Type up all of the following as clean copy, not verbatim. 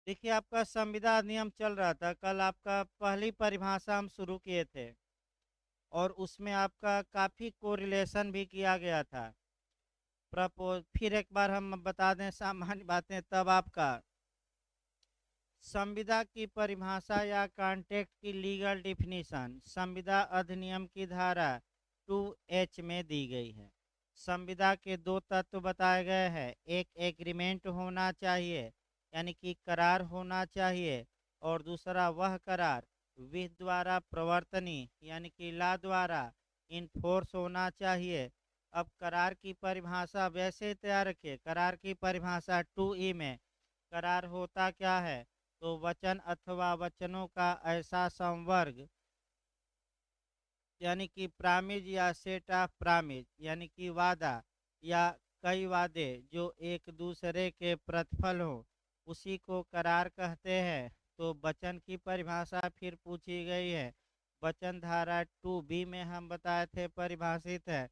देखिए, आपका संविदा अधिनियम चल रहा था। कल आपका पहली परिभाषा हम शुरू किए थे और उसमें आपका काफ़ी कोरिलेशन भी किया गया था। फिर एक बार हम बता दें सामान्य बातें, तब आपका संविदा की परिभाषा या कॉन्ट्रैक्ट की लीगल डिफिनीशन संविदा अधिनियम की धारा 2H में दी गई है। संविदा के दो तत्व बताए गए हैं। एक एग्रीमेंट होना चाहिए, यानी कि करार होना चाहिए, और दूसरा वह करार विधि द्वारा प्रवर्तनी यानी कि ला द्वारा इन्फोर्स होना चाहिए। अब करार की परिभाषा वैसे ही तैयार रखिए। करार की परिभाषा 2E में करार होता क्या है? तो वचन अथवा वचनों का ऐसा संवर्ग, यानी कि प्रामिज या सेट ऑफ प्रामिज, यानी कि वादा या कई वादे जो एक दूसरे के प्रतिफल हो, उसी को करार कहते हैं। तो वचन की परिभाषा फिर पूछी गई है। वचन धारा 2B में हम बताए थे परिभाषित है।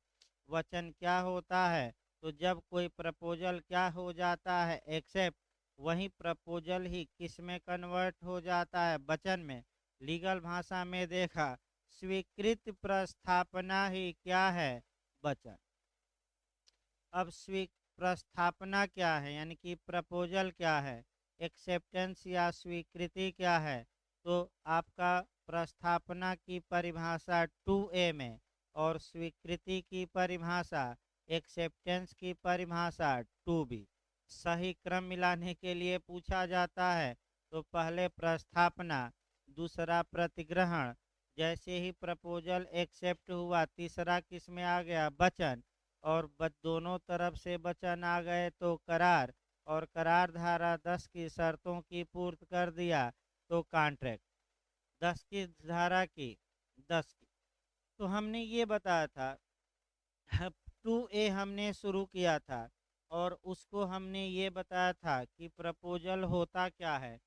वचन क्या होता है? तो जब कोई प्रपोजल क्या हो जाता है, एक्सेप्ट, वही प्रपोजल ही किस में कन्वर्ट हो जाता है? वचन में। लीगल भाषा में देखा, स्वीकृत प्रस्थापना ही क्या है? वचन। अब प्रस्थापना क्या है, यानी कि प्रपोजल क्या है? एक्सेप्टेंस या स्वीकृति क्या है? तो आपका प्रस्थापना की परिभाषा 2A में और स्वीकृति की परिभाषा, एक्सेप्टेंस की परिभाषा 2B। सही क्रम मिलाने के लिए पूछा जाता है। तो पहले प्रस्थापना, दूसरा प्रतिग्रहण। जैसे ही प्रपोजल एक्सेप्ट हुआ, तीसरा किस में आ गया? वचन। और दोनों तरफ से वचन आ गए तो करार, और करार धारा 10 की शर्तों की पूर्ति कर दिया तो कॉन्ट्रैक्ट। 10 की धारा की, 10 की। तो हमने ये बताया था 2A हमने शुरू किया था और उसको हमने ये बताया था कि प्रपोजल होता क्या है।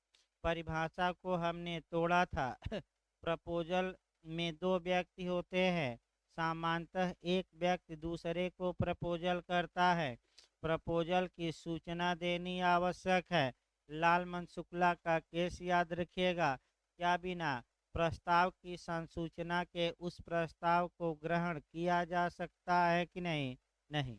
परिभाषा को हमने तोड़ा था प्रपोजल में दो व्यक्ति होते हैं। सामान्यतः एक व्यक्ति दूसरे को प्रपोजल करता है। प्रपोजल की सूचना देनी आवश्यक है। लालमन शुक्ला का केस याद रखिएगा। क्या बिना प्रस्ताव की संसूचना के उस प्रस्ताव को ग्रहण किया जा सकता है कि नहीं? नहीं।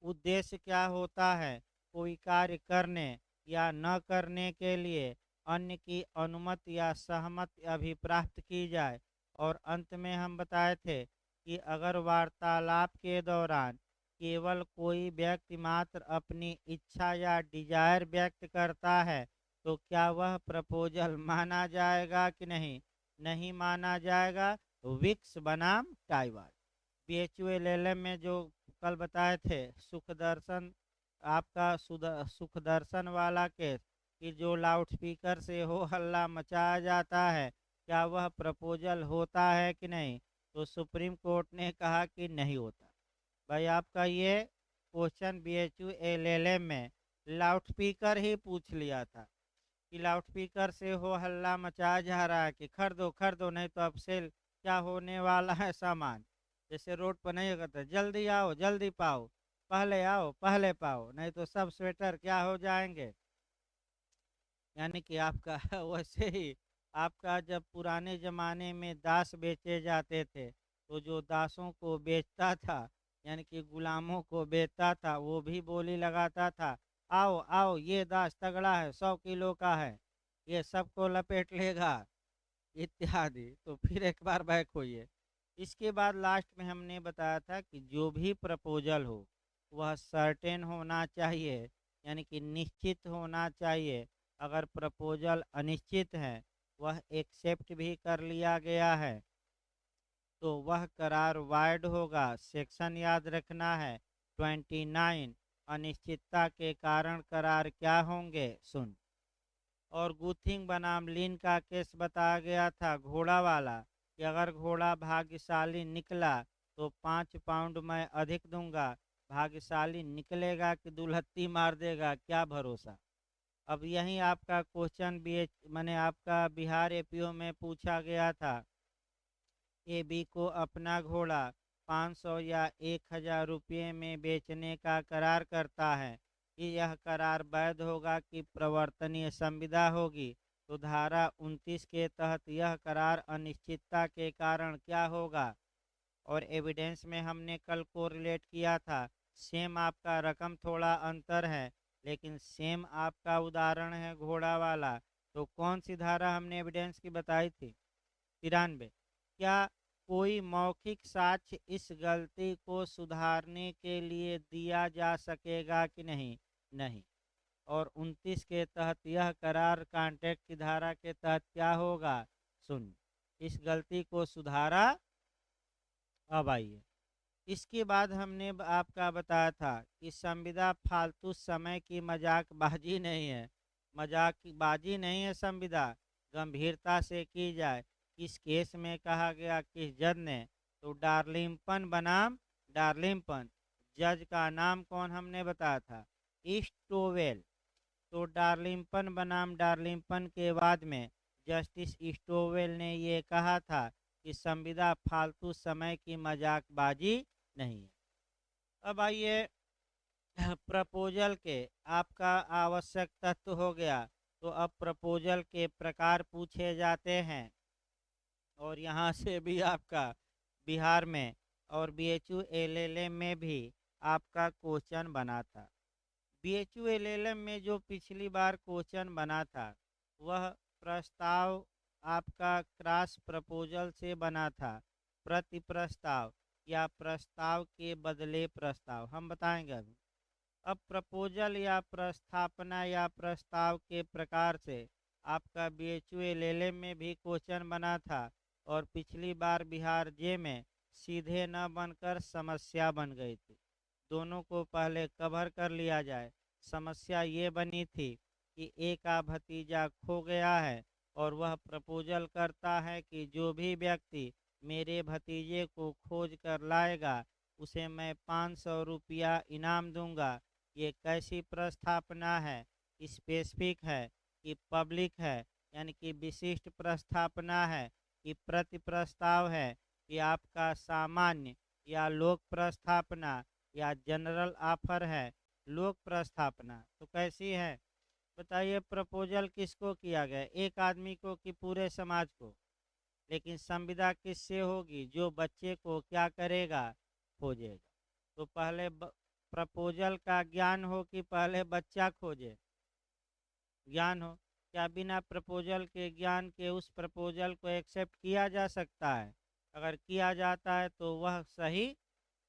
उद्देश्य क्या होता है? कोई कार्य करने या न करने के लिए अन्य की अनुमति या सहमति अभिप्राप्त की जाए। और अंत में हम बताए थे कि अगर वार्तालाप के दौरान केवल कोई व्यक्ति मात्र अपनी इच्छा या डिजायर व्यक्त करता है तो क्या वह प्रपोजल माना जाएगा कि नहीं? नहीं माना जाएगा। विक्स बनाम टाइवार, BHULLM में जो कल बताए थे, सुख दर्शन, आपका सुख दर्शन वाला केस, कि जो लाउड स्पीकर से हो हल्ला मचाया जाता है, क्या वह प्रपोजल होता है कि नहीं? तो सुप्रीम कोर्ट ने कहा कि नहीं होता। भाई आपका ये क्वेश्चन BHULLM में लाउड स्पीकर ही पूछ लिया था कि लाउड स्पीकर से हो हल्ला मचाया जा रहा है कि खर दो नहीं तो अब सेल क्या होने वाला है सामान। जैसे रोड पर नहीं कहते जल्दी आओ जल्दी पाओ, पहले आओ पहले पाओ, नहीं तो सब स्वेटर क्या हो जाएंगे। यानी कि आपका वैसे ही आपका जब पुराने ज़माने में दास बेचे जाते थे तो जो दासों को बेचता था, यानी कि गुलामों को बेचता था, वो भी बोली लगाता था, आओ आओ ये दास तगड़ा है, 100 किलो का है, ये सबको लपेट लेगा, इत्यादि। तो फिर एक बार बैक होइए। इसके बाद लास्ट में हमने बताया था कि जो भी प्रपोजल हो वह सर्टेन होना चाहिए, यानी कि निश्चित होना चाहिए। अगर प्रपोजल अनिश्चित है, वह एक्सेप्ट भी कर लिया गया है, तो वह करार वाइड होगा। सेक्शन याद रखना है 29। अनिश्चितता के कारण करार क्या होंगे? सुन। और गुथिंग बनाम लिन का केस बताया गया था, घोड़ा वाला, कि अगर घोड़ा भाग्यशाली निकला तो 5 पाउंड मैं अधिक दूंगा। भाग्यशाली निकलेगा कि दुलहत्ती मार देगा, क्या भरोसा। अब यही आपका क्वेश्चन बी एच मैंने आपका बिहार APO में पूछा गया था। AB को अपना घोड़ा 500 या 1000 रुपये में बेचने का करार करता है। कि यह करार वैध होगा कि प्रवर्तनीय संविदा होगी, तो धारा 29 के तहत यह करार अनिश्चितता के कारण क्या होगा। और एविडेंस में हमने कल को रिलेट किया था, सेम आपका रकम थोड़ा अंतर है, लेकिन सेम आपका उदाहरण है घोड़ा वाला। तो कौन सी धारा हमने एविडेंस की बताई थी, 93। क्या कोई मौखिक साक्ष्य इस गलती को सुधारने के लिए दिया जा सकेगा कि नहीं, नहीं। और 29 के तहत यह करार कॉन्ट्रैक्ट की धारा के तहत क्या होगा, शून्य। इस गलती को सुधारा। अब आइए, इसके बाद हमने आपका बताया था कि संविदा फालतू समय की मजाकबाजी नहीं है, मजाकबाजी नहीं है संविदा, गंभीरता से की जाए। इस केस में कहा गया किस जज ने, तो डार्लिंगपन बनाम डार्लिंगपन। जज का नाम कौन हमने बताया था, स्टोवेल। तो डार्लिंगपन बनाम डार्लिंगपन के बाद में जस्टिस स्टोवेल ने ये कहा था कि संविदा फालतू समय की मजाकबाजी नहीं है। अब आइए, प्रपोजल के आपका आवश्यक तत्व हो गया, तो अब प्रपोजल के प्रकार पूछे जाते हैं। और यहाँ से भी आपका बिहार में और बीएचयू एलएलएम में भी आपका क्वेश्चन बना था। बीएचयू एलएलएम में जो पिछली बार क्वेश्चन बना था, वह प्रस्ताव आपका क्रॉस प्रपोजल से बना था, प्रति प्रस्ताव या प्रस्ताव के बदले प्रस्ताव, हम बताएंगे अभी। अब प्रपोजल या प्रस्थापना या प्रस्ताव के प्रकार से आपका बीएचयू एलएलएम में भी क्वेश्चन बना था, और पिछली बार बिहार जे में सीधे न बनकर समस्या बन गई थी। दोनों को पहले कवर कर लिया जाए। समस्या ये बनी थी कि एक का भतीजा खो गया है, और वह प्रपोजल करता है कि जो भी व्यक्ति मेरे भतीजे को खोज कर लाएगा उसे मैं 500 रुपया इनाम दूंगा। ये कैसी प्रस्थापना है, स्पेसिफिक है कि पब्लिक है, यानी कि विशिष्ट प्रस्थापना है कि प्रति प्रस्ताव है, कि आपका सामान्य या लोक प्रस्थापना या जनरल ऑफर है। लोक प्रस्थापना तो कैसी है बताइए, प्रपोजल किसको किया गया, एक आदमी को कि पूरे समाज को। लेकिन संविदा किससे होगी, जो बच्चे को क्या करेगा, खोजेगा। तो पहले प्रपोजल का ज्ञान हो कि पहले बच्चा खोजे, ज्ञान हो। क्या बिना प्रपोजल के ज्ञान के उस प्रपोजल को एक्सेप्ट किया जा सकता है, अगर किया जाता है तो वह सही।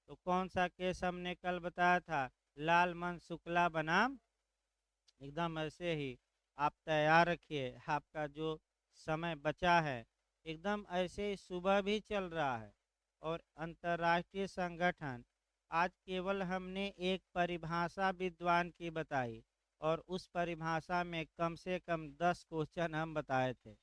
तो कौन सा केस हमने कल बताया था, लाल मन शुक्ला बनाम, एकदम ऐसे ही आप तैयार रखिए, आपका जो समय बचा है एकदम ऐसे ही सुबह भी चल रहा है। और अंतर्राष्ट्रीय संगठन, आज केवल हमने एक परिभाषा विद्वान की बताई, और उस परिभाषा में कम से कम 10 क्वेश्चन हम बताए थे।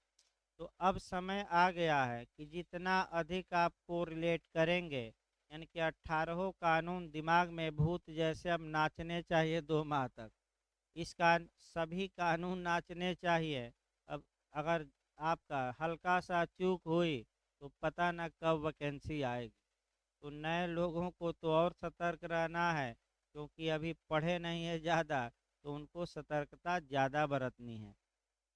तो अब समय आ गया है कि जितना अधिक आप कोरिलेट करेंगे, यानी कि 18 कानून दिमाग में भूत जैसे अब नाचने चाहिए 2 माह तक। इसका सभी कानून नाचने चाहिए। अब अगर आपका हल्का सा चूक हुई तो पता न कब वैकेंसी आएगी। तो नए लोगों को तो और सतर्क रहना है, क्योंकि अभी पढ़े नहीं है ज़्यादा, तो उनको सतर्कता ज़्यादा बरतनी है।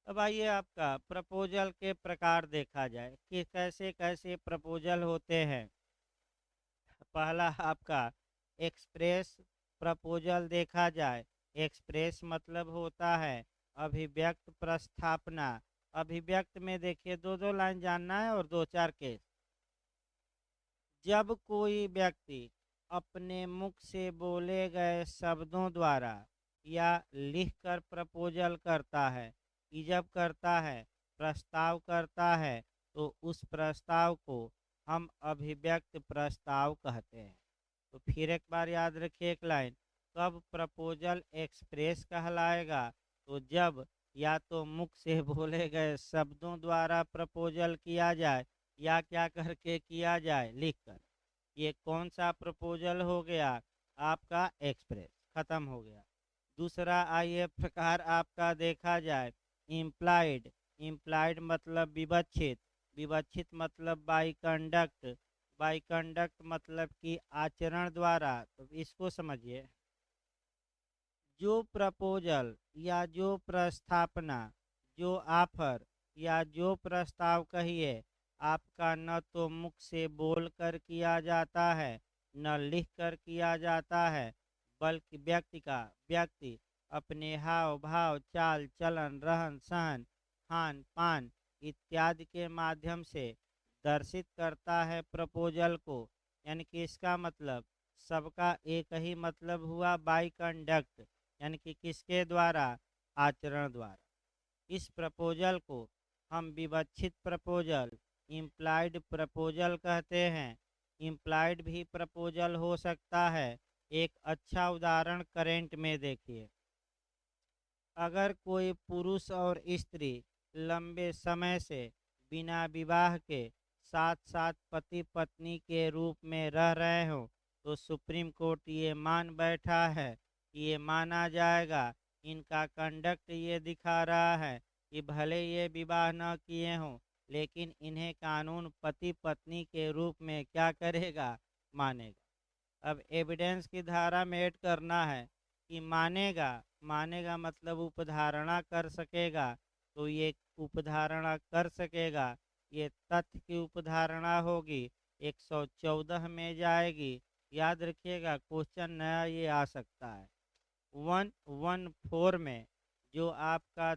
अब आइए, आपका प्रपोजल के प्रकार देखा जाए कि कैसे कैसे प्रपोजल होते हैं। पहला आपका एक्सप्रेस प्रपोजल देखा जाए। एक्सप्रेस मतलब होता है अभिव्यक्त प्रस्थापना। अभिव्यक्त में देखिए 2-2 लाइन जानना है और 2-4 केस। जब कोई व्यक्ति अपने मुख से बोले गए शब्दों द्वारा या लिखकर प्रपोजल करता है, जब करता है, प्रस्ताव करता है, तो उस प्रस्ताव को हम अभिव्यक्त प्रस्ताव कहते हैं। तो फिर एक बार याद रखिए एक लाइन, कब प्रपोजल एक्सप्रेस कहलाएगा, तो जब या तो मुख से बोले गए शब्दों द्वारा प्रपोजल किया जाए, या क्या करके किया जाए, लिखकर। ये कौन सा प्रपोजल हो गया, आपका एक्सप्रेस, खत्म हो गया। दूसरा आइए प्रकार आपका देखा जाए, इम्प्लाइड। इम्प्लाइड मतलब विवक्षित, विवक्षित मतलब बाई कंडक्ट, बाई कंडक्ट मतलब कि आचरण द्वारा। तो इसको समझिए, जो प्रपोजल या जो प्रस्थापना, जो ऑफर या जो प्रस्ताव कहिए आपका न तो मुख से बोल कर किया जाता है, न लिख कर किया जाता है, बल्कि व्यक्ति अपने हाव भाव, चाल चलन, रहन सहन, खान पान इत्यादि के माध्यम से दर्शित करता है प्रपोजल को। यानी कि इसका मतलब सबका एक ही मतलब हुआ, बाई कंडक्ट, यानी कि किसके द्वारा, आचरण द्वारा। इस प्रपोजल को हम विवक्षित प्रपोजल, इम्प्लाइड प्रपोजल कहते हैं। इम्प्लाइड भी प्रपोजल हो सकता है। एक अच्छा उदाहरण करेंट में देखिए। अगर कोई पुरुष और स्त्री लंबे समय से बिना विवाह के साथ साथ पति पत्नी के रूप में रह रहे हो, तो सुप्रीम कोर्ट ये मान बैठा है, ये माना जाएगा, इनका कंडक्ट ये दिखा रहा है कि भले ये विवाह न किए हों, लेकिन इन्हें कानून पति पत्नी के रूप में क्या करेगा, मानेगा। अब एविडेंस की धारा में ऐड करना है कि मानेगा, मानेगा मतलब उपधारणा कर सकेगा, तो ये उपधारणा कर सकेगा, ये तथ्य की उपधारणा होगी, 114 में जाएगी। याद रखिएगा, क्वेश्चन नया ये आ सकता है 114 में, जो आपका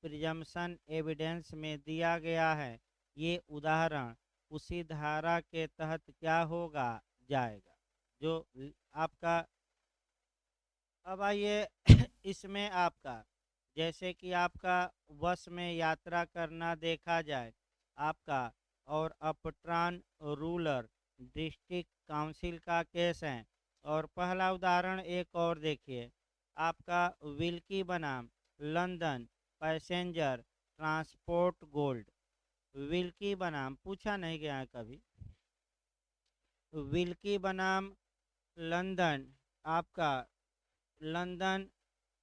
प्रिजम्पशन एविडेंस में दिया गया है, ये उदाहरण उसी धारा के तहत क्या होगा, जाएगा, जो आपका। अब आइए इसमें आपका, जैसे कि आपका बस में यात्रा करना देखा जाए आपका, और अपट्रान रूरल डिस्ट्रिक्ट काउंसिल का केस है। और पहला उदाहरण एक और देखिए, आपका विल्की बनाम London passenger transport gold. Wilkie बनाम पूछा नहीं गया है कभी। विल्की बनाम लंदन, आपका लंदन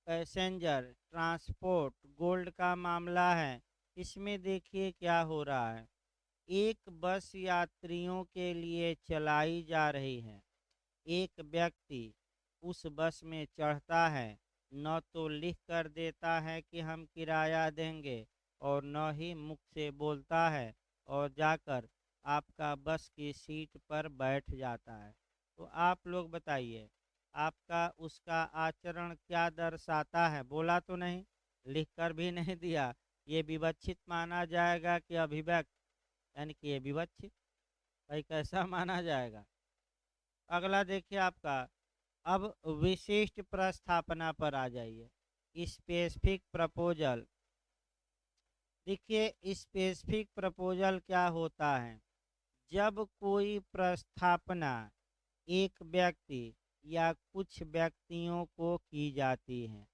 पैसेंजर ट्रांसपोर्ट गोल्ड का मामला है। इसमें देखिए क्या हो रहा है। एक बस यात्रियों के लिए चलाई जा रही है। एक व्यक्ति उस बस में चढ़ता है, न तो लिख कर देता है कि हम किराया देंगे, और न ही मुख से बोलता है और जाकर आपका बस की सीट पर बैठ जाता है। तो आप लोग बताइए, आपका उसका आचरण क्या दर्शाता है? बोला तो नहीं, लिख कर भी नहीं दिया, ये विवक्षित माना जाएगा कि अभिव्यक्त, यानी कि ये विवक्षित, भाई कैसा माना जाएगा? अगला देखिए आपका, अब विशिष्ट प्रस्थापना पर आ जाइए। Specific proposal. देखिए स्पेसिफिक प्रपोजल क्या होता है? जब कोई प्रस्थापना एक व्यक्ति या कुछ व्यक्तियों को की जाती है,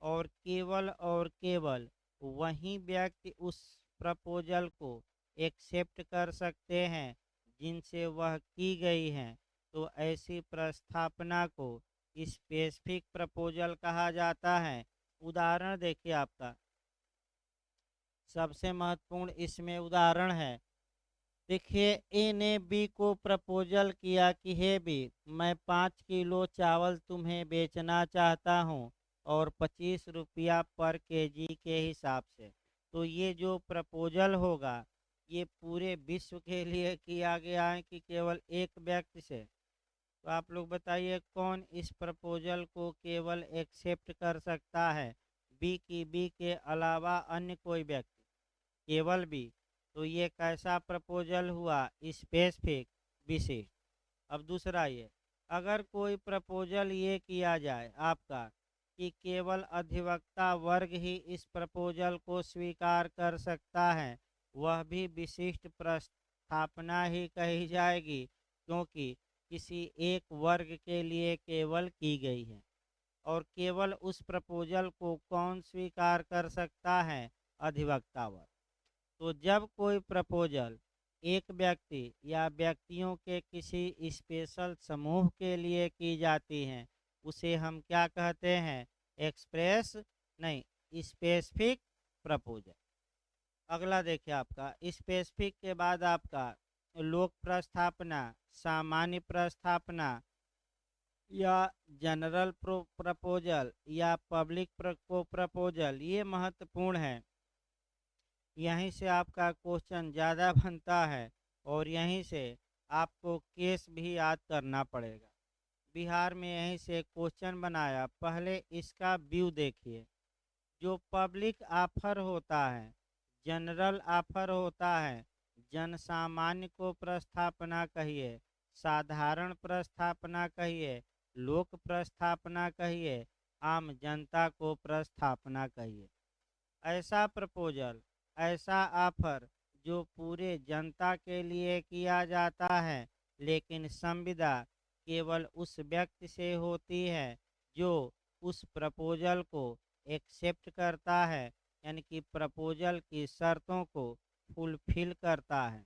और केवल वही व्यक्ति उस प्रपोजल को एक्सेप्ट कर सकते हैं जिनसे वह की गई है, तो ऐसी प्रस्थापना को स्पेसिफिक प्रपोजल कहा जाता है। उदाहरण देखिए आपका, सबसे महत्वपूर्ण इसमें उदाहरण है। देखिए, ए ने बी को प्रपोजल किया कि हे बी, मैं 5 किलो चावल तुम्हें बेचना चाहता हूँ, और 25 रुपया पर केजी के हिसाब से। तो ये जो प्रपोजल होगा, ये पूरे विश्व के लिए किया गया है कि केवल एक व्यक्ति से? तो आप लोग बताइए, कौन इस प्रपोजल को केवल एक्सेप्ट कर सकता है? बी के अलावा अन्य कोई व्यक्ति? केवल बी। तो ये कैसा प्रपोजल हुआ? स्पेसिफिक, विशिष्ट। अब दूसरा ये, अगर कोई प्रपोजल ये किया जाए आपका कि केवल अधिवक्ता वर्ग ही इस प्रपोजल को स्वीकार कर सकता है, वह भी विशिष्ट प्रस्थापना ही कही जाएगी, क्योंकि किसी एक वर्ग के लिए केवल की गई है। और केवल उस प्रपोजल को कौन स्वीकार कर सकता है? अधिवक्ता वर्ग। तो जब कोई प्रपोजल एक व्यक्ति या व्यक्तियों के किसी स्पेशल समूह के लिए की जाती है, उसे हम क्या कहते हैं? एक्सप्रेस नहीं, स्पेसिफिक प्रपोजल। अगला देखिए आपका, स्पेसिफिक के बाद आपका लोक प्रस्थापना, सामान्य प्रस्थापना, या जनरल प्रपोजल या पब्लिक प्रपोजल, ये महत्वपूर्ण है। यहीं से आपका क्वेश्चन ज़्यादा बनता है और यहीं से आपको केस भी याद करना पड़ेगा। बिहार में यहीं से क्वेश्चन बनाया, पहले इसका व्यू देखिए। जो पब्लिक ऑफर होता है, जनरल ऑफर होता है, जनसामान्य को प्रस्थापना कहिए, साधारण प्रस्थापना कहिए, लोक प्रस्थापना कहिए, आम जनता को प्रस्थापना कहिए। ऐसा प्रपोजल, ऐसा ऑफर जो पूरे जनता के लिए किया जाता है, लेकिन संविदा केवल उस व्यक्ति से होती है जो उस प्रपोजल को एक्सेप्ट करता है, यानी कि प्रपोजल की शर्तों को फुलफिल करता है।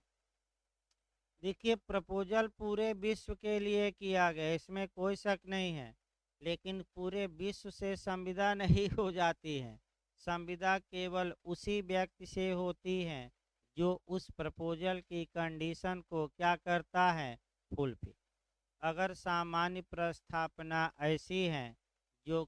देखिए, प्रपोजल पूरे विश्व के लिए किया गया, इसमें कोई शक नहीं है, लेकिन पूरे विश्व से संविदा नहीं हो जाती है। संविदा केवल उसी व्यक्ति से होती है जो उस प्रपोजल की कंडीशन को क्या करता है, फुलफिल। अगर सामान्य प्रस्थापना ऐसी है जो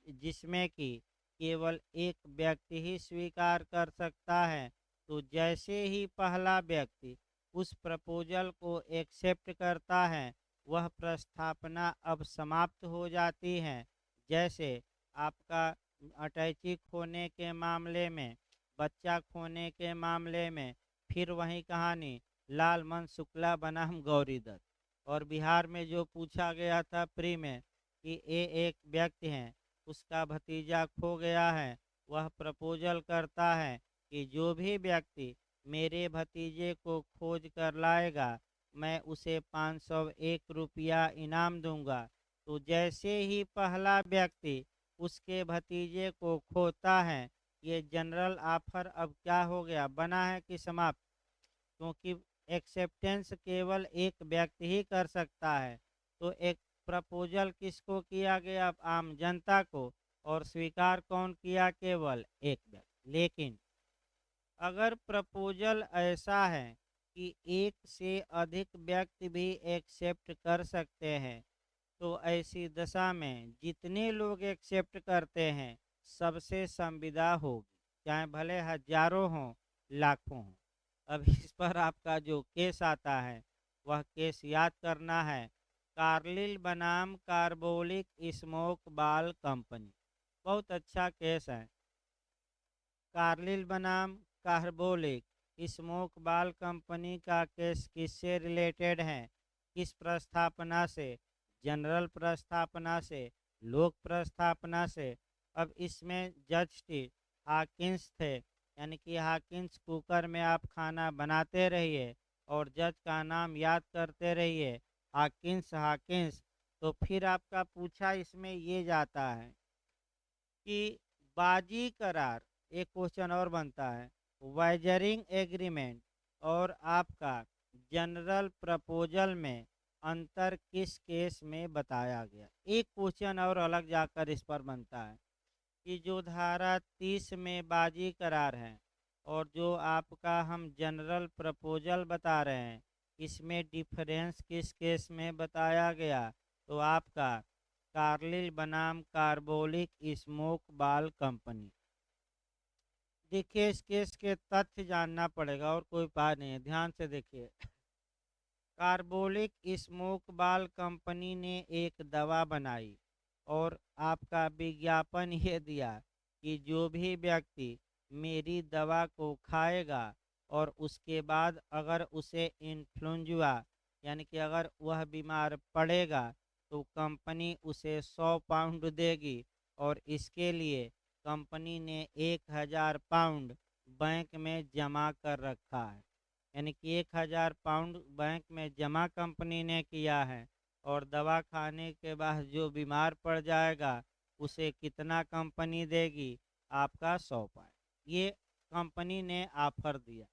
जिसमें कि केवल एक व्यक्ति ही स्वीकार कर सकता है, तो जैसे ही पहला व्यक्ति उस प्रपोजल को एक्सेप्ट करता है, वह प्रस्थापना अब समाप्त हो जाती है। जैसे आपका अटैची खोने के मामले में, बच्चा खोने के मामले में, फिर वही कहानी, लाल मन शुक्ला बनाम गौरी दत्त। और बिहार में जो पूछा गया था प्री में कि ये एक व्यक्ति हैं, उसका भतीजा खो गया है, वह प्रपोजल करता है कि जो भी व्यक्ति मेरे भतीजे को खोज कर लाएगा, मैं उसे 501 रुपया इनाम दूंगा। तो जैसे ही पहला व्यक्ति उसके भतीजे को खोता है, ये जनरल ऑफर अब क्या हो गया, बना है कि समाप्त? क्योंकि एक्सेप्टेंस केवल एक व्यक्ति ही कर सकता है। तो एक प्रपोजल किसको किया गया, आम जनता को, और स्वीकार कौन किया, केवल एक व्यक्ति। लेकिन अगर प्रपोजल ऐसा है कि एक से अधिक व्यक्ति भी एक्सेप्ट कर सकते हैं, तो ऐसी दशा में जितने लोग एक्सेप्ट करते हैं, सबसे संविदा होगी, चाहे भले हजारों हों, लाखों हों। अब इस पर आपका जो केस आता है, वह केस याद करना है, कार्लिल बनाम कार्बोलिक स्मोक बाल कंपनी। बहुत अच्छा केस है। कार्लिल बनाम कार्बोलिक स्मोक बाल कंपनी का केस किससे रिलेटेड है, किस प्रस्थापना से, जनरल प्रस्थापना से, लोक प्रस्थापना से। अब इसमें जज थे, हाकिन्स थे, यानी कि हाकिन्स कुकर में आप खाना बनाते रहिए और जज का नाम याद करते रहिए, हाकिन्स हाकिन्स। तो फिर आपका पूछा इसमें ये जाता है कि बाजी करार, एक क्वेश्चन और बनता है, वाइजरिंग एग्रीमेंट और आपका जनरल प्रपोजल में अंतर किस केस में बताया गया। एक क्वेश्चन और अलग जाकर इस पर बनता है कि जो धारा 30 में बाजी करार है और जो आपका हम जनरल प्रपोजल बता रहे हैं, इसमें डिफरेंस किस केस में बताया गया। तो आपका कार्लिल बनाम कार्बोलिक स्मोक बाल कंपनी। देखिए, इस केस के तथ्य जानना पड़ेगा और कोई उपाय नहीं है, ध्यान से देखिए। कार्बोलिक स्मोक बाल कंपनी ने एक दवा बनाई और आपका विज्ञापन ये दिया कि जो भी व्यक्ति मेरी दवा को खाएगा और उसके बाद अगर उसे इन्फ्लुएंजा, यानी कि अगर वह बीमार पड़ेगा, तो कंपनी उसे 100 पाउंड देगी। और इसके लिए कंपनी ने 1000 पाउंड बैंक में जमा कर रखा है, यानी कि 1000 पाउंड बैंक में जमा कंपनी ने किया है। और दवा खाने के बाद जो बीमार पड़ जाएगा, उसे कितना कंपनी देगी, आपका 100 पाउंड। ये कंपनी ने ऑफर दिया,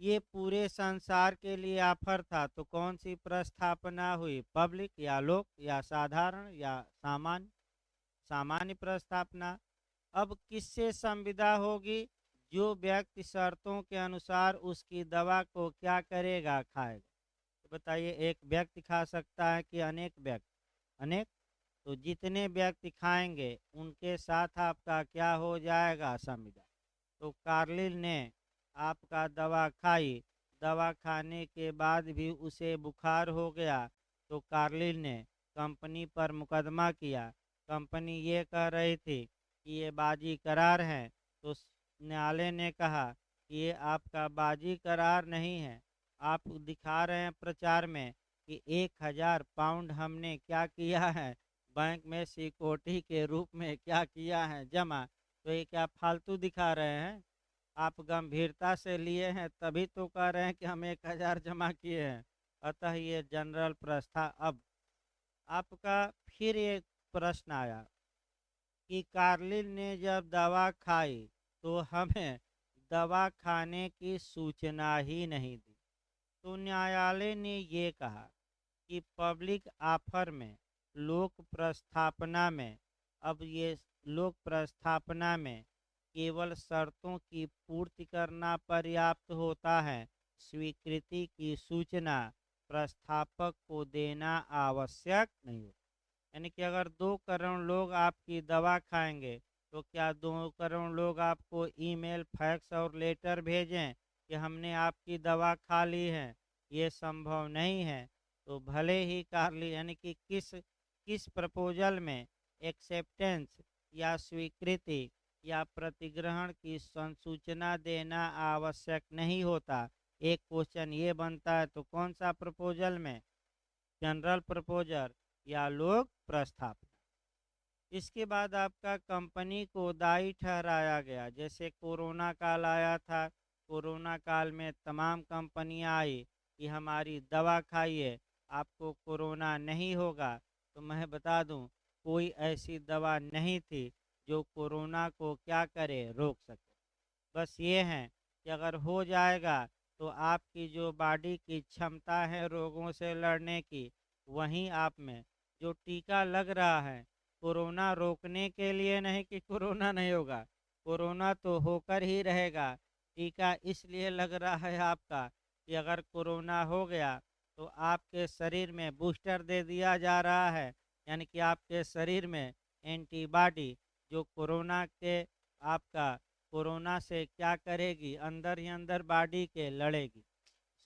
ये पूरे संसार के लिए ऑफर था। तो कौन सी प्रस्थापना हुई, पब्लिक या लोक या साधारण या सामान्य? सामान्य प्रस्थापना। अब किससे संविदा होगी, जो व्यक्ति शर्तों के अनुसार उसकी दवा को क्या करेगा, खाएगा। तो बताइए, एक व्यक्ति खा सकता है कि अनेक व्यक्ति? अनेक। तो जितने व्यक्ति खाएंगे उनके साथ आपका क्या हो जाएगा? संविदा। तो कार्लिल ने आपका दवा खाई, दवा खाने के बाद भी उसे बुखार हो गया, तो कार्लिल ने कंपनी पर मुकदमा किया। कंपनी ये कह रही थी कि ये बाजी करार है, तो न्यायालय ने कहा कि ये आपका बाजी करार नहीं है, आप दिखा रहे हैं प्रचार में कि 1,000 पाउंड हमने क्या किया है, बैंक में सिक्योरिटी के रूप में क्या किया है जमा। तो ये क्या फालतू दिखा रहे हैं? आप गंभीरता से लिए हैं तभी तो कह रहे हैं कि हम 1,000 जमा किए हैं। अतः ये जनरल प्रस्था। अब आपका फिर एक प्रश्न आया कि कार्लिन ने जब दवा खाई तो हमें दवा खाने की सूचना ही नहीं दी। तो न्यायालय ने ये कहा कि पब्लिक ऑफर में, लोक प्रस्थापना में, अब ये लोक प्रस्थापना में केवल शर्तों की पूर्ति करना पर्याप्त होता है, स्वीकृति की सूचना प्रस्थापक को देना आवश्यक नहीं होता। यानी कि अगर 2 करोड़ लोग आपकी दवा खाएंगे तो क्या 2 करोड़ लोग आपको ईमेल, फैक्स और लेटर भेजें कि हमने आपकी दवा खा ली है? ये संभव नहीं है। तो भले ही कार्ली यानी कि किस प्रपोजल में एक्सेप्टेंस या स्वीकृति या प्रतिग्रहण की संसूचना देना आवश्यक नहीं होता। एक क्वेश्चन ये बनता है, तो कौन सा प्रपोजल में? जनरल प्रपोजल या लोक प्रस्तावना। इसके बाद आपका कंपनी को दायी ठहराया गया। जैसे कोरोना काल आया था, कोरोना काल में तमाम कंपनियां आई कि हमारी दवा खाइए, आपको कोरोना नहीं होगा। तो मैं बता दूं, कोई ऐसी दवा नहीं थी जो कोरोना को क्या करे, रोक सके। बस ये है कि अगर हो जाएगा तो आपकी जो बॉडी की क्षमता है रोगों से लड़ने की, वहीं आप में जो टीका लग रहा है कोरोना रोकने के लिए नहीं कि कोरोना नहीं होगा, कोरोना तो होकर ही रहेगा। टीका इसलिए लग रहा है आपका कि अगर कोरोना हो गया तो आपके शरीर में बूस्टर दे दिया जा रहा है, यानी कि आपके शरीर में एंटीबॉडी जो कोरोना के आपका कोरोना से क्या करेगी, अंदर ही अंदर बॉडी के लड़ेगी।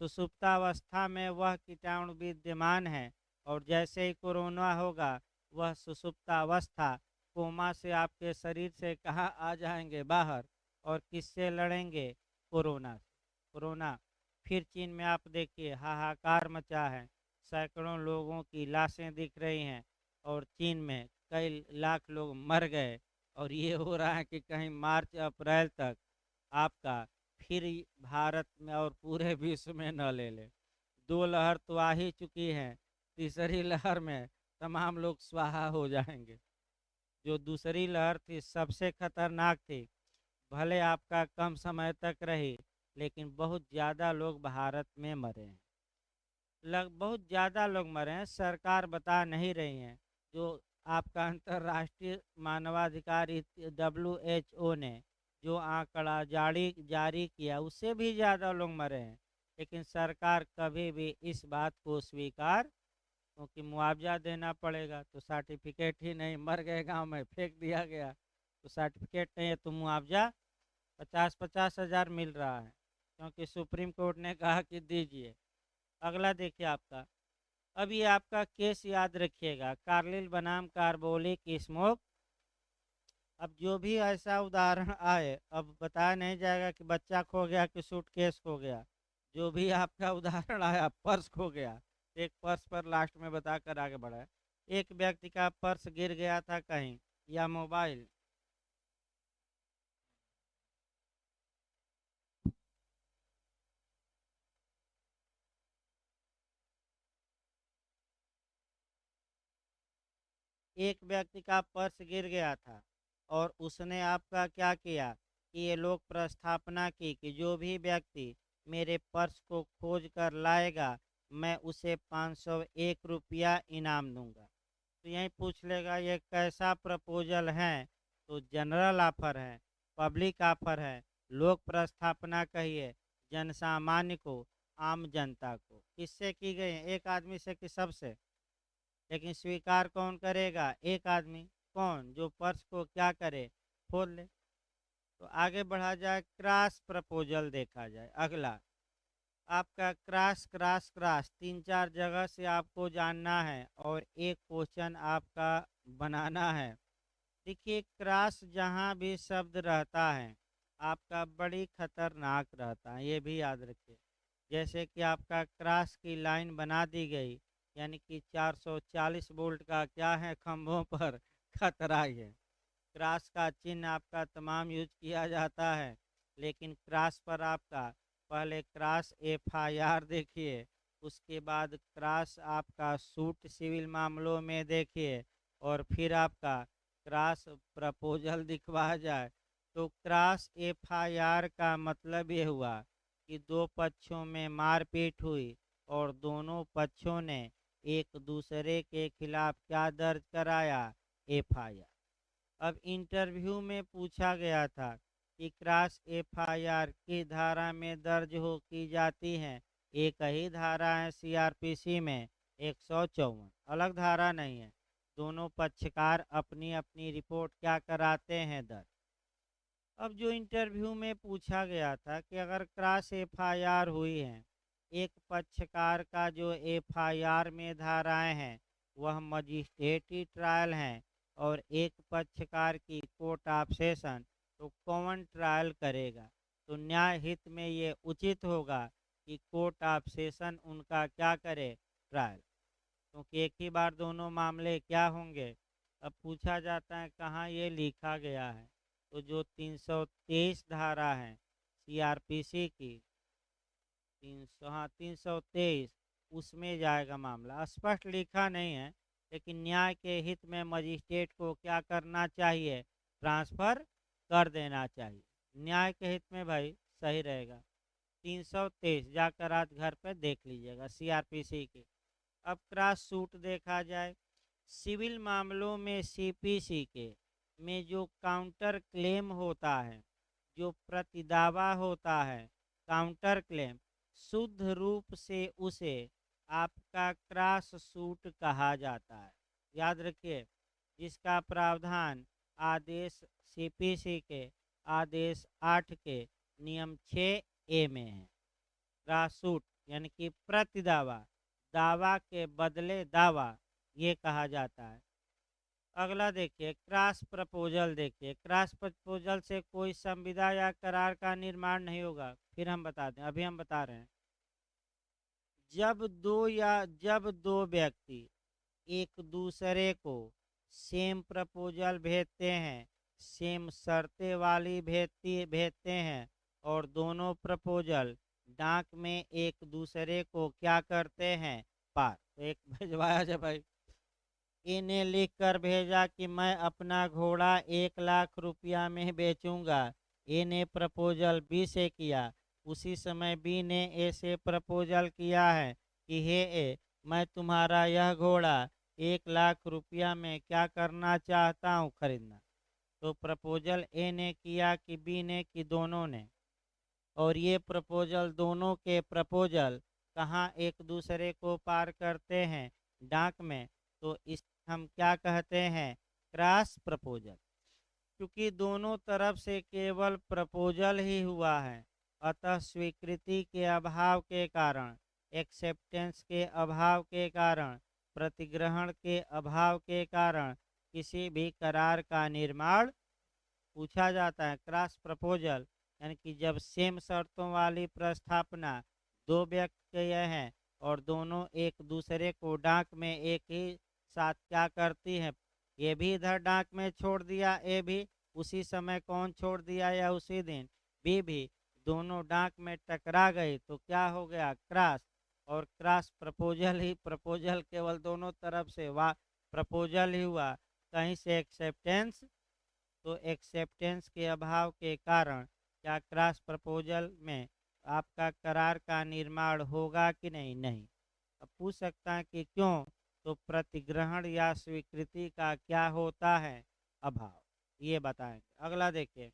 सुषुप्तावस्था में वह कीटाणु विद्यमान है, और जैसे ही कोरोना होगा वह सुषुप्तावस्था कोमा से आपके शरीर से कहाँ आ जाएंगे, बाहर। और किससे लड़ेंगे? कोरोना से। कोरोना। फिर चीन में आप देखिए हाहाकार मचा है, सैकड़ों लोगों की लाशें दिख रही हैं, और चीन में कई लाख लोग मर गए। और ये हो रहा है कि कहीं मार्च अप्रैल तक आपका फिर भारत में और पूरे विश्व में न ले ले। 2 लहर तो आ ही चुकी हैं, तीसरी लहर में तमाम लोग स्वाहा हो जाएंगे। जो दूसरी लहर थी सबसे खतरनाक थी, भले आपका कम समय तक रही, लेकिन बहुत ज़्यादा लोग भारत में मरे हैं। बहुत ज़्यादा लोग मरे हैं, सरकार बता नहीं रही हैं। जो आपका अंतर्राष्ट्रीय मानवाधिकार WHO ने जो आंकड़ा जारी किया, उससे भी ज़्यादा लोग मरे हैं। लेकिन सरकार कभी भी इस बात को स्वीकार, क्योंकि मुआवजा देना पड़ेगा, तो सर्टिफिकेट ही नहीं, मर गए गांव में फेंक दिया गया, तो सर्टिफिकेट नहीं है तो मुआवजा 50-50 हज़ार मिल रहा है, क्योंकि सुप्रीम कोर्ट ने कहा कि दीजिए। अगला देखिए आपका। अब ये आपका केस याद रखिएगा, कार्लिल बनाम कार्बोलिक स्मोक। अब जो भी ऐसा उदाहरण आए, अब बताया नहीं जाएगा कि बच्चा खो गया कि सूटकेस खो गया। जो भी आपका उदाहरण आया, पर्स खो गया, एक पर्स पर लास्ट में बताकर आगे बढ़ा। एक व्यक्ति का पर्स गिर गया था कहीं, या मोबाइल। एक व्यक्ति का पर्स गिर गया था, और उसने आपका क्या किया कि ये लोग प्रस्थापना की कि जो भी व्यक्ति मेरे पर्स को खोज कर लाएगा, मैं उसे 501 रुपया इनाम दूंगा। तो यही पूछ लेगा ये कैसा प्रपोजल है? तो जनरल ऑफर है, पब्लिक ऑफर है, लोक प्रस्थापना कहिए, जनसामान्य को आम जनता को। किससे की गई हैं? एक आदमी से कि सबसे? लेकिन स्वीकार कौन करेगा? एक आदमी। कौन? जो पर्स को क्या करे? खोल ले। तो आगे बढ़ा जाए, क्रॉस प्रपोजल देखा जाए। अगला आपका क्रॉस क्रॉस क्रॉस 3-4 जगह से आपको जानना है और एक क्वेश्चन आपका बनाना है। देखिए, क्रॉस जहाँ भी शब्द रहता है आपका बड़ी खतरनाक रहता है, ये भी याद रखिए। जैसे कि आपका क्रॉस की लाइन बना दी गई, यानी कि 440 वोल्ट का क्या है, खंभों पर खतरा ही है। क्रॉस का चिन्ह आपका तमाम यूज किया जाता है, लेकिन क्रॉस पर आपका पहले क्रॉस एफआईआर देखिए, उसके बाद क्रॉस आपका सूट सिविल मामलों में देखिए, और फिर आपका क्रॉस प्रपोजल दिखवा जाए। तो क्रॉस एफआईआर का मतलब ये हुआ कि दो पक्षों में मारपीट हुई और दोनों पक्षों ने एक दूसरे के खिलाफ क्या दर्ज कराया? एफआईआर। अब इंटरव्यू में पूछा गया था कि क्रॉस एफआईआर की धारा में दर्ज हो की जाती हैं? एक ही धारा है सीआरपीसी में, 154, अलग धारा नहीं है। दोनों पक्षकार अपनी अपनी रिपोर्ट क्या कराते हैं? दर्ज। अब जो इंटरव्यू में पूछा गया था कि अगर क्रॉस एफआईआर हुई है, एक पक्षकार का जो एफआईआर में धाराएं हैं वह मजिस्ट्रेटी ट्रायल हैं, और एक पक्षकार की कोर्ट ऑफ सेशन, तो कौन ट्रायल करेगा? तो न्याय हित में ये उचित होगा कि कोर्ट ऑफ सेशन उनका क्या करे? ट्रायल। क्योंकि एक ही बार दोनों मामले क्या होंगे? अब पूछा जाता है कहाँ ये लिखा गया है, तो जो 323 धारा है सीआरपीसी की, 300, हाँ 323, उसमें जाएगा मामला। स्पष्ट लिखा नहीं है, लेकिन न्याय के हित में मजिस्ट्रेट को क्या करना चाहिए? ट्रांसफ़र कर देना चाहिए। न्याय के हित में भाई सही रहेगा। 323 जाकर आज घर पे देख लीजिएगा सीआरपीसी की। अब क्रॉस सूट देखा जाए, सिविल मामलों में सीपीसी के में जो काउंटर क्लेम होता है, जो प्रतिदावा होता है, काउंटर क्लेम, शुद्ध रूप से उसे आपका क्रॉस सूट कहा जाता है। याद रखिए, जिसका प्रावधान आदेश सीपीसी के आदेश 8 के नियम 6A में है। क्रॉस सूट यानी कि प्रतिदावा, दावा के बदले दावा, ये कहा जाता है। अगला देखिए, क्रॉस प्रपोजल देखिए। क्रॉस प्रपोजल से कोई संविदा या करार का निर्माण नहीं होगा। फिर हम बता दें, अभी हम बता रहे हैं। जब दो व्यक्ति एक दूसरे को सेम प्रपोजल भेजते हैं, सेम शर्तें वाली भेजते हैं, और दोनों प्रपोजल डाक में एक दूसरे को क्या करते हैं? पार। तो एक भिजवाया जाए भाई, इन्हें लिख कर भेजा कि मैं अपना घोड़ा 1 लाख रुपया में बेचूंगा। ए ने प्रपोजल बी से किया। उसी समय बी ने ए से प्रपोजल किया है कि हे ए, मैं तुम्हारा यह घोड़ा 1 लाख रुपया में क्या करना चाहता हूँ? खरीदना। तो प्रपोजल ए ने किया कि बी ने कि दोनों ने? और ये प्रपोजल, दोनों के प्रपोजल कहाँ एक दूसरे को पार करते हैं? डाक में। तो इस हम क्या कहते हैं? Cross proposal. क्योंकि दोनों तरफ से केवल प्रपोजल ही हुआ है, अतः स्वीकृति के अभाव के कारण, एक्सेप्टेंस के अभाव के कारण, प्रतिग्रहण के अभाव के कारण किसी भी करार का निर्माण, पूछा जाता है क्रॉस प्रपोजल, यानी कि जब सेम शर्तों वाली प्रस्थापना दो व्यक्ति किए हैं और दोनों एक दूसरे को डाक में एक ही साथ क्या करती हैं? ये भी इधर डाक में छोड़ दिया, ए भी उसी समय कौन छोड़ दिया या उसी दिन बी भी, दोनों डाक में टकरा गई तो क्या हो गया? क्रॉस। और क्रॉस प्रपोजल ही प्रपोजल, केवल दोनों तरफ से वाह प्रपोजल ही हुआ, कहीं से एक्सेप्टेंस। तो एक्सेप्टेंस के अभाव के कारण क्या क्रॉस प्रपोजल में आपका करार का निर्माण होगा कि नहीं? नहीं। अब पूछ सकता है कि क्यों? तो प्रतिग्रहण या स्वीकृति का क्या होता है? अभाव। ये बताएंगे। अगला देखिए,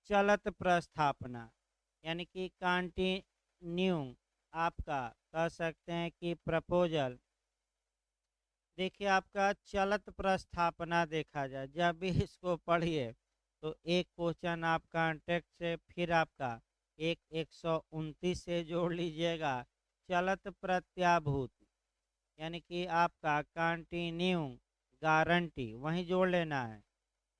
चलत प्रस्थापना यानी कि कंटिन्यू आपका कह सकते हैं कि प्रपोजल, देखिए आपका चलत प्रस्थापना देखा जाए, जब भी इसको पढ़िए तो एक क्वेश्चन आप कॉन्टेक्ट से, फिर आपका एक 129 से जोड़ लीजिएगा, चलत प्रत्याभूत, यानी कि आपका कंटिन्यू गारंटी वहीं जोड़ लेना है।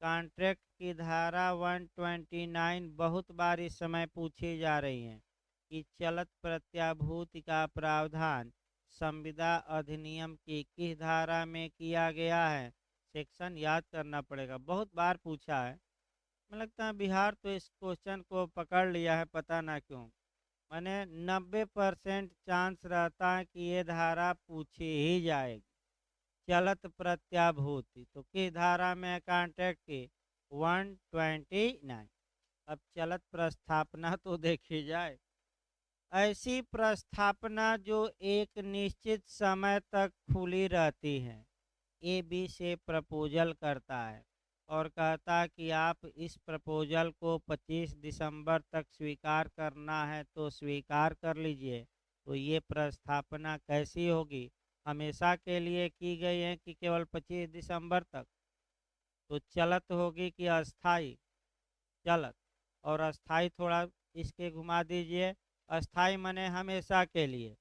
कॉन्ट्रैक्ट की धारा 129 बहुत बार इस समय पूछी जा रही है कि चलत प्रत्याभूति का प्रावधान संविदा अधिनियम की किस धारा में किया गया है। सेक्शन याद करना पड़ेगा, बहुत बार पूछा है। मुझे लगता है बिहार तो इस क्वेश्चन को पकड़ लिया है, पता ना क्यों। मैंने 90% चांस रहता है कि ये धारा पूछी ही जाएगी, चलत प्रत्याभूति। तो किस धारा में कॉन्ट्रैक्ट की? 129। अब चलत प्रस्थापना तो देखी जाए, ऐसी प्रस्थापना जो एक निश्चित समय तक खुली रहती है। ए बी से प्रपोजल करता है और कहता है कि आप इस प्रपोजल को 25 दिसंबर तक स्वीकार करना है तो स्वीकार कर लीजिए। तो ये प्रस्थापना कैसी होगी? हमेशा के लिए की गई है कि केवल 25 दिसंबर तक? तो चलत होगी कि अस्थाई? चलत। और अस्थाई थोड़ा इसके घुमा दीजिए, अस्थाई माने हमेशा के लिए।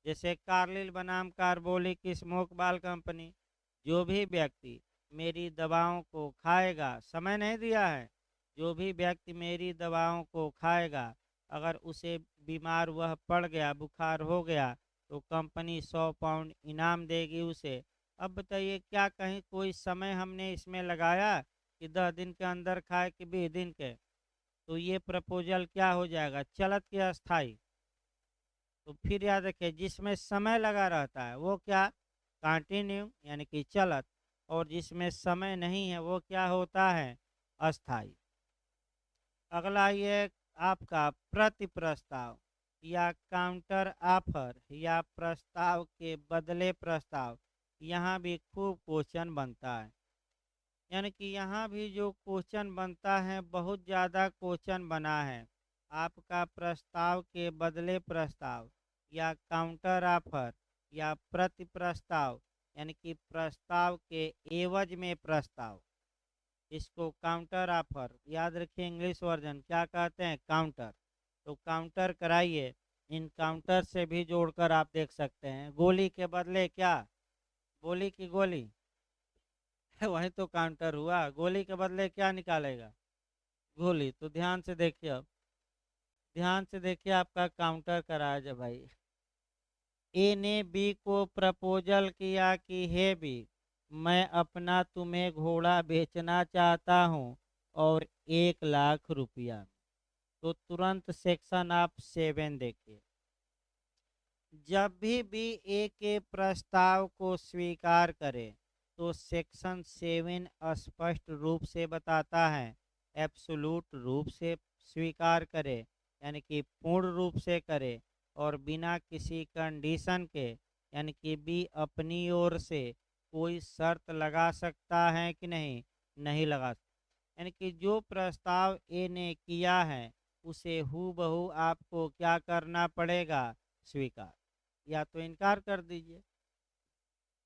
जैसे कार्लिल बनाम कार्बोलिक स्मोक बाल कंपनी, जो भी व्यक्ति मेरी दवाओं को खाएगा, समय नहीं दिया है, जो भी व्यक्ति मेरी दवाओं को खाएगा, अगर उसे बीमार वह पड़ गया, बुखार हो गया, तो कंपनी 100 पाउंड इनाम देगी उसे। अब बताइए, क्या कहीं कोई समय हमने इसमें लगाया कि 10 दिन के अंदर खाए कि 20 दिन के? तो ये प्रपोजल क्या हो जाएगा? चलत के अस्थाई। तो फिर याद रखिए, जिसमें समय लगा रहता है वो क्या? कंटिन्यू यानी कि चलत। और जिसमें समय नहीं है वो क्या होता है? अस्थाई। अगला ये आपका प्रति प्रस्ताव या काउंटर ऑफर या प्रस्ताव के बदले प्रस्ताव, यहाँ भी खूब क्वेश्चन बनता है। यानी कि यहाँ भी जो क्वेश्चन बनता है, बहुत ज़्यादा क्वेश्चन बना है। आपका प्रस्ताव के बदले प्रस्ताव या काउंटर ऑफर या प्रति प्रस्ताव, यानी कि प्रस्ताव के एवज में प्रस्ताव, इसको काउंटर ऑफर याद रखिए। इंग्लिश वर्जन क्या कहते हैं? काउंटर। तो काउंटर कराइए, इन काउंटर से भी जोड़कर आप देख सकते हैं। गोली के बदले क्या? गोली की गोली वही तो काउंटर हुआ। गोली के बदले क्या निकालेगा? गोली। तो ध्यान से देखिए, अब ध्यान से देखिए, आपका काउंटर कराया जाए भाई। ए ने बी को प्रपोजल किया कि हे बी, मैं अपना तुम्हें घोड़ा बेचना चाहता हूँ और 1 लाख रुपया। तो तुरंत सेक्शन आप 7 देखिए। जब भी ए के प्रस्ताव को स्वीकार करे तो सेक्शन 7 स्पष्ट रूप से बताता है, एब्सोल्यूट रूप से स्वीकार करे, यानी कि पूर्ण रूप से करे, और बिना किसी कंडीशन के, यानी कि बी अपनी ओर से कोई शर्त लगा सकता है कि नहीं? नहीं लगा सकता। यानी कि जो प्रस्ताव ए ने किया है उसे हूबहू आपको क्या करना पड़ेगा? स्वीकार, या तो इनकार कर दीजिए।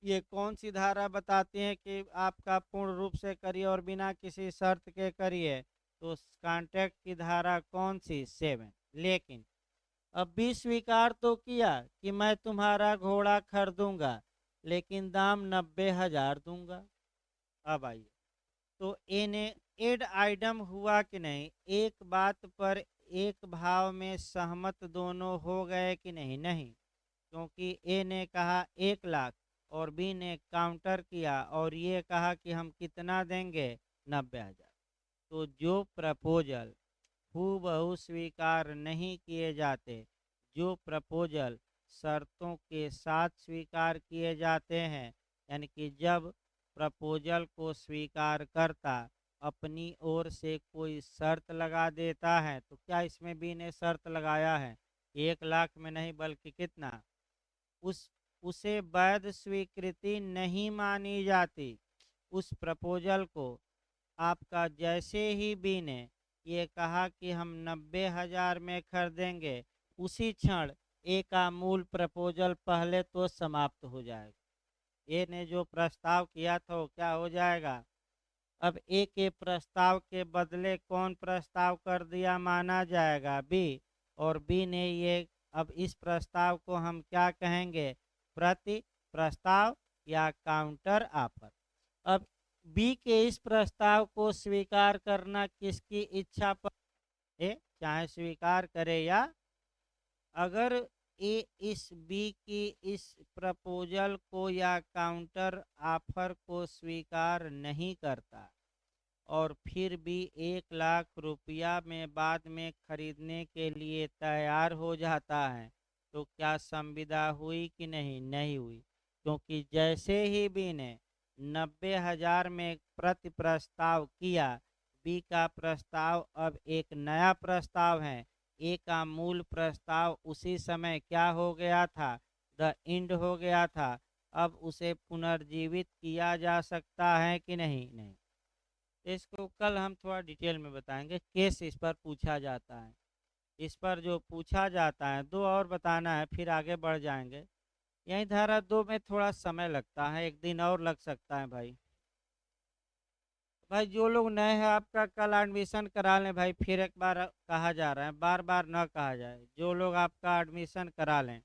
ये कौन सी धारा बताती है कि आपका पूर्ण रूप से करिए और बिना किसी शर्त के करिए? तो कॉन्ट्रैक्ट की धारा कौन सी? 7। लेकिन अब भी स्वीकार तो किया कि मैं तुम्हारा घोड़ा खरीदूंगा, लेकिन दाम 90,000 दूंगा। अब आइए, तो ए ने एड आइटम हुआ कि नहीं? एक बात पर एक भाव में सहमत दोनों हो गए कि नहीं? नहीं, क्योंकि ए ने कहा 1 लाख और बी ने काउंटर किया और ये कहा कि हम कितना देंगे? 90,000। तो जो प्रपोजल हूबहू स्वीकार नहीं किए जाते, जो प्रपोजल शर्तों के साथ स्वीकार किए जाते हैं, यानी कि जब प्रपोजल को स्वीकार करता अपनी ओर से कोई शर्त लगा देता है, तो क्या इसमें बी ने शर्त लगाया है? 1 लाख में नहीं, बल्कि कितना? उस उसे वैध स्वीकृति नहीं मानी जाती। उस प्रपोजल को आपका जैसे ही बी ने ये कहा कि हम 90,000 में खरीदेंगे, उसी क्षण ए का मूल प्रपोजल पहले तो समाप्त हो जाएगा। ए ने जो प्रस्ताव किया था वो क्या हो जाएगा? अब ए के प्रस्ताव के बदले कौन प्रस्ताव कर दिया माना जाएगा? बी। और बी ने ये, अब इस प्रस्ताव को हम क्या कहेंगे? प्रति प्रस्ताव या काउंटर ऑफर। अब बी के इस प्रस्ताव को स्वीकार करना किसकी इच्छा पर ए चाहे स्वीकार करे या, अगर ए इस बी की इस प्रपोजल को या काउंटर ऑफर को स्वीकार नहीं करता और फिर भी 1 लाख रुपया में बाद में खरीदने के लिए तैयार हो जाता है, तो क्या संविदा हुई कि नहीं? नहीं हुई, क्योंकि जैसे ही बी ने 90,000 में प्रति प्रस्ताव किया, बी का प्रस्ताव अब एक नया प्रस्ताव है। ए का मूल प्रस्ताव उसी समय क्या हो गया था? द एंड हो गया था। अब उसे पुनर्जीवित किया जा सकता है कि नहीं? नहीं। इसको कल हम थोड़ा डिटेल में बताएंगे। केस इस पर पूछा जाता है, इस पर जो पूछा जाता है, दो और बताना है फिर आगे बढ़ जाएंगे। यही धारा 2 में थोड़ा समय लगता है, एक दिन और लग सकता है भाई। भाई जो लोग नए हैं आपका कल एडमिशन करा लें भाई, फिर एक बार कहा जा रहा है, बार बार न कहा जाए। जो लोग आपका एडमिशन करा लें